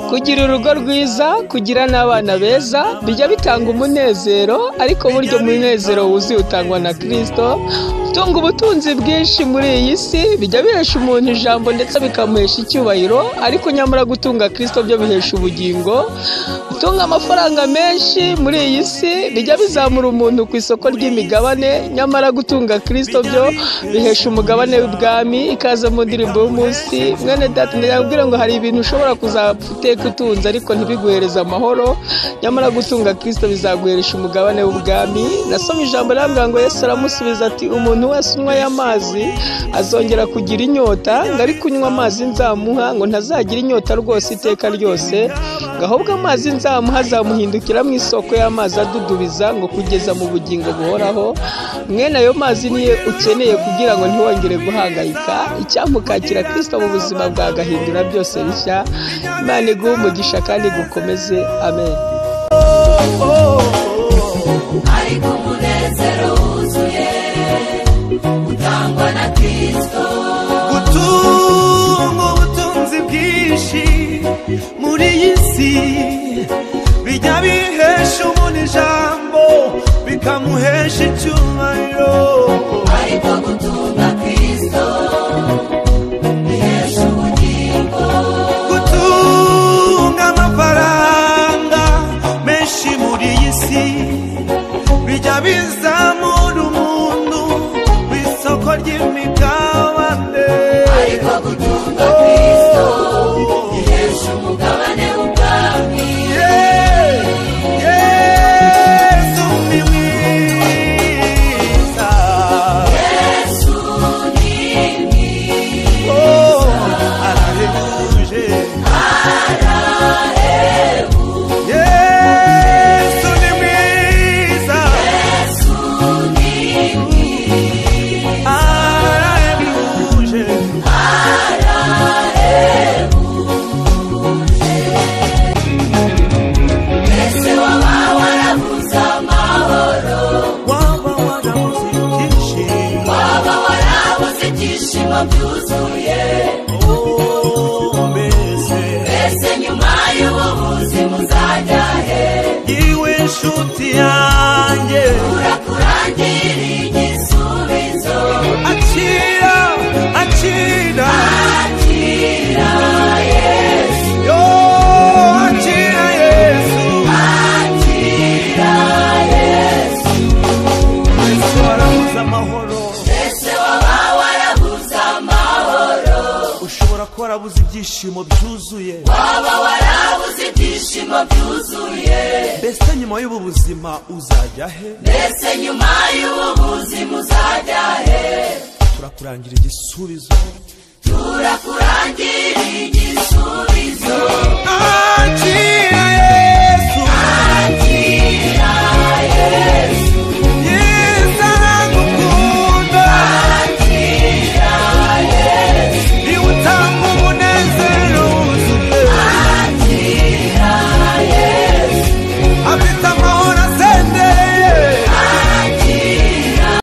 kugira urugo rwiza, kugira n'abana beza bijya bitanga umunezero, ariko buryo umunezero wuzuye utangwa na Kristo. Tunga ubutunzi bwinshi muri iyi si bijya bihesha umuntu ijambo ndetse bikamuhesha icyubahiro, ariko nyamara gutunga Kristo byo bihesha ubugingo. Gutunga amafaranga menshi muri iyi si bijya bizamura umuntu ku isoko ry'imigabane, nyamara gutunga Kristo byo bihesha umugabane w'ubwami. Ikaze mu ndirimbo y'umunsi. Mwene data ndabwira ngo hari ibintu ushobora kuzapfa kutunza ariko ntibiguhereza amahoro, nyamara gutunga Kristo bizaguheresha umugabane w'ubwami. Nasomye ijambo rambwira ngo Yesu aramusubiza ati umuntu wese unywa y'amazi azongera kugira inyota, ngo ari kunywa amazi nzamuha ngo ntazagira inyota rwose iteka ryose, ahubwo amazi nzamuha azamuhindukira mu isoko y'amazi adudubiza ngo kugeza mu bugingo buhoraho. Mwene ayo mazi niyo ukeneye kugira ngo ntiwongere guhangayika. Icyamukakira Kristo mu buzima bwagahindura byose bishya. Imana iguhe umugisha kandi gukomeze. Amen. Ariko umunezero wuzuye utangwa na Kristo. Gutunga ubutunzi bwinshi muri iyi si bijya bihesha umuntu ijambo bikamuhesha icyubahiro, ariko gutunga Kristo bihesha ubugingo. gutunga amafaranga menshi muri iyi si bijya bizamura umuntu ku isoko ry'imigabane, ariko gutunga Kristo bihesha umugabane w'ubwami. Yesu ni mwiza, Yesu ni mwiza, arahebuje, arahebuje. Yesu ni mwiza, Yesu ni mwiza, arahebuje, ese waba warabuze amahoro, waba warabuze ibyishimo, waba warabuze ibyishimo byuzuye, mbese nyuma y'ubu buzima uzajya he? yiwe nshuti yanjye, urakurangira igisubizo. akira akira Akira Yesu, yo, akira Yesu, akira Yesu. ese warabuze amahoro, Ese waba warabuze amahoro, ushobora kuba warabuze ibyishimo byuzuye, waba warabuze ibyishimo byuzuye, mbese nyuma y'ubu buzima uzajya he? mbese nyuma y'ubu buzima uzajya he? turakurangira igisubizo, turakurangira igisubizo. akira